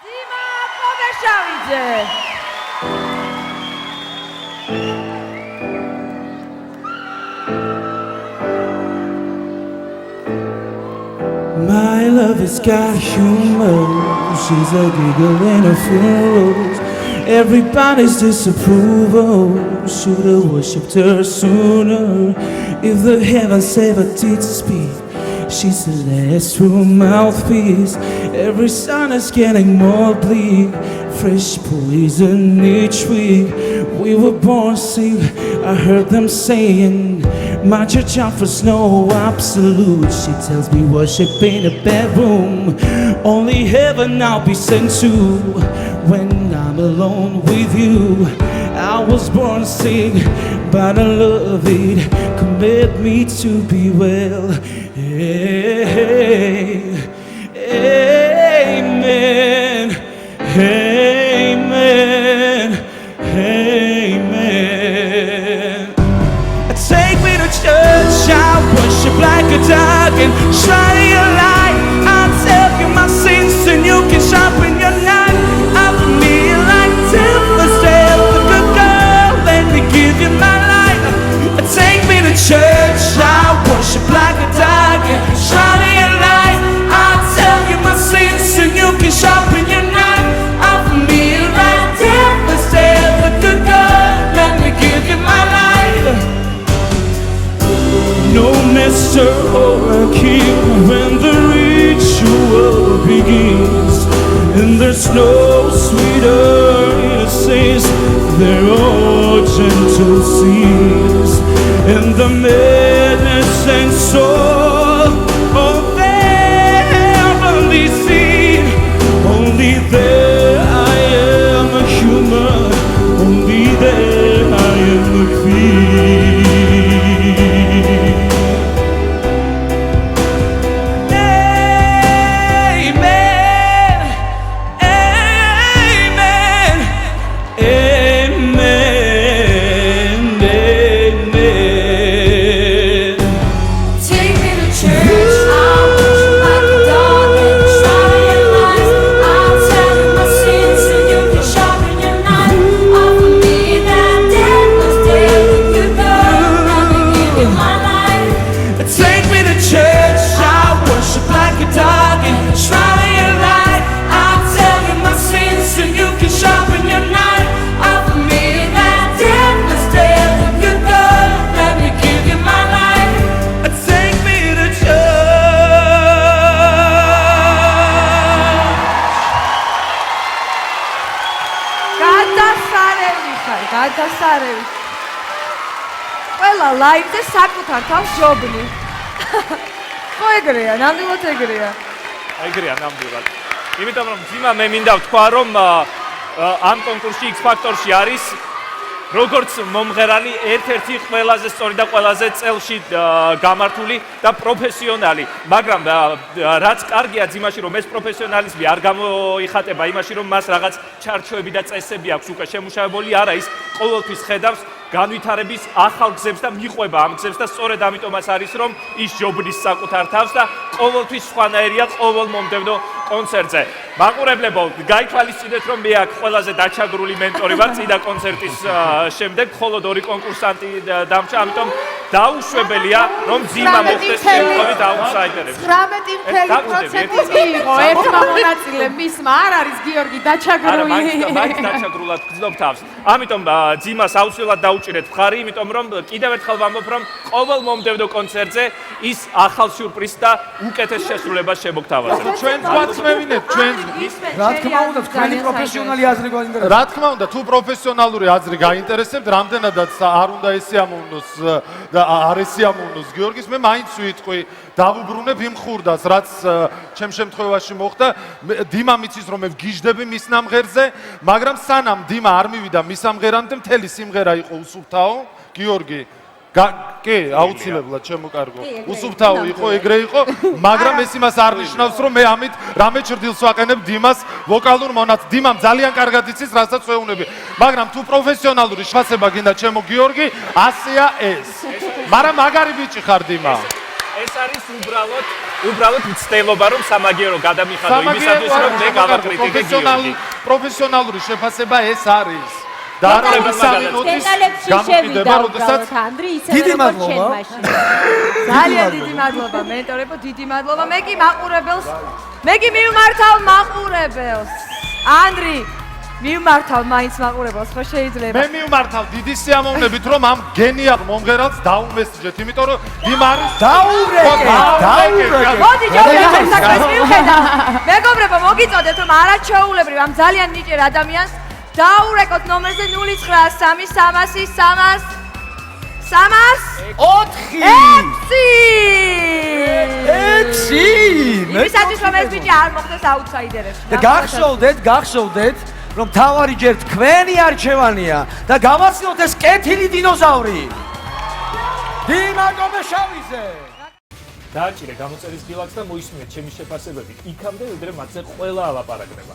Dima Kogashavidze. My love has got humor. She's a giggle and a funeral. Everybody's disapproval. Should've worshipped her sooner. If the heavens ever did speak, she's the last true mouthpiece. Every sun is getting more bleak. Fresh poison each week. We were born sick. I heard them saying my church offers no absolute. She tells me worship in a bedroom. Only heaven I'll be sent to when I'm alone with you. I was born sick, but I love it. Commit me to be well. Hey, amen, amen, amen. Take me to church, I worship like a dog and shine your light. I'll tell you my sins and you can sharpen your knife. Offer me like tempers, tell the good girl, let me give you my life. Take me to church, I worship like a dog and shine your light. I'll tell you my sins and you can sharpen your knife. Offer me like tempers, tell the good girl, let me give you my life. No master or a king when the ritual begins, and there's no sweeter innocence. They're all gentle seas, and the madness and soul of heavenly scene. Only there I am a human. Only there I am a queen. Ყველა ლაივზე საკუთარ თავს ჯობნი. ხო ეგრეა, ნამდვილად ეგრეა. ეგრეა ნამდვილად. იმიტომ რომ ძიმა მე მინდა ვთქვა რომ ამ კონკურსში X Factor-ში არის როგორც მომღერალი ერთ-ერთი ყველაზე სწორი და ყველაზე წელში გამართული და პროფესიონალი, მაგრამ რაც კარგია ძიმაში რომ ეს პროფესიონალიზმი არ გამოიხატება იმაში რომ მას რაღაც ჩარჩოები და წესები აქვს უკვე შემუშავებული, არა ის ყოველთვის ხედავს განვითარების ახალ გზებს და მიყვება ამ გზებს და სწორედ ამიტომაც არის რომ ის ჯობნის საკუთარ თავს და ყოველთვის სხვანაირია ყოველ მომდევნო კონცერტზე. მაყურებლებო, გაითვალისწინეთ რომ მე აქ ყველაზე დაჩაგრული მენტორი ვარ წინა კონცერტის შემდეგ, მხოლოდ ორი კონკურსანტი დამჭა, ამიტომ დაუშვებელია რომ ძიმა მოხდეს შემთხვევით აუტსაიდერებს. 19.5% მიიღო ერთმა მონაწილემ, მისმა არ არის გიორგი დაჩაგრული. არა, მაინც დაჩაგრულად გრძნობ თავს. ამიტომ ძიმას აუცილებლად დაუჭირეთ მხარი, იმიტომ რომ კიდევ ერთხელ ვამბობ რომ ყოველ მომდევნო კონცერტზე ის ახალ სიურპრიზს და უკეთეს შესრულებას შემოგთავაზებთ. ჩვენს გვაცმევინეთ, ჩვენს რა თქმა უნდა, თქვენი პროფესიონალი აზრი გვაინტერესებს. რა თქმა უნდა, თუ პროფესიონალური აზრი გაინტერესებთ, რამდენადაც არ უნდა ესიამოვნოს და არ ესიამოვნოს გიორგის, მე მაინც ვიტყვი, დავუბრუნებ იმ ხურდას, რაც ჩემ შემთხვევაში მოხდა. დიმა მიცის რომ მე ვგიჟდები მის ნამღერზე, მაგრამ სანამ დიმა არ მივიდა მის ამღერამდე, მთელი სიმღერა იყო უსუფთაო, გიორგი კი, აუცილებლად შემოკარგო. უსუფთაო იყო, ეგრე იყო, მაგრამ ეს იმას არ ნიშნავს, რომ მე ამით რამე ჭრდილს ვაყენებ დიმას ვოკალურ მონათს. დიმამ ძალიან კარგად იცის, რასაც ვეუბნები. მაგრამ თუ პროფესიონალური შეფასება გინდა ჩემო გიორგი, ასეა ეს. მაგრამ მაგარი ბიჭი ხარ დიმა. ეს არის უბრალოდ მცდელობა რომ სამაგიერო გადამიხადო იმისათვის რომ მე გავაკრიტიკე გიორგი. პროფესიონალური შეფასება ეს არის. და არა ისარი ნოტის დეტალებში გამოკიდება, როდესაც ანდრი ისე დიდი როგორც მადლობა. შენ მაშინ. ძალიან დიდი მადლობა მენტორებო, დიდი მადლობა. მე კი მივმართავ მაყურებელს. ანდრი, მივმართავ მაინც მაყურებელს, ხო შეიძლება? მე მივმართავ დიდი სიამოვნებით რომ ამ გენიალ მომღერალს დაუმესჯეთ, იმიტომ რომ იმ არის დაურეკე. მოდი ჯობია საქმეს მივხედავ. მეგობრებო, მოგიწოდეთ რომ არაჩვეულებრივ ამ ძალიან ნიჭიერ ადამიანს დაურეკოთ ნომერზე 09330303 იმისათვის რომ ეს ბიჭი არ მოხდეს აუთსაიდერებში. და გახსოვდეთ, რომ თავარი ჯერ თქვენი არჩევანია და გამაცნოთ ეს კეთილი დინოზავრი. დიმა გომეშავიძე. დააჭირე გამოწერის გილაკს და მოისმინეთ ჩემი შეფასებები იქამდე, ვიდრე მათზე ყველა ალაპარაკდება.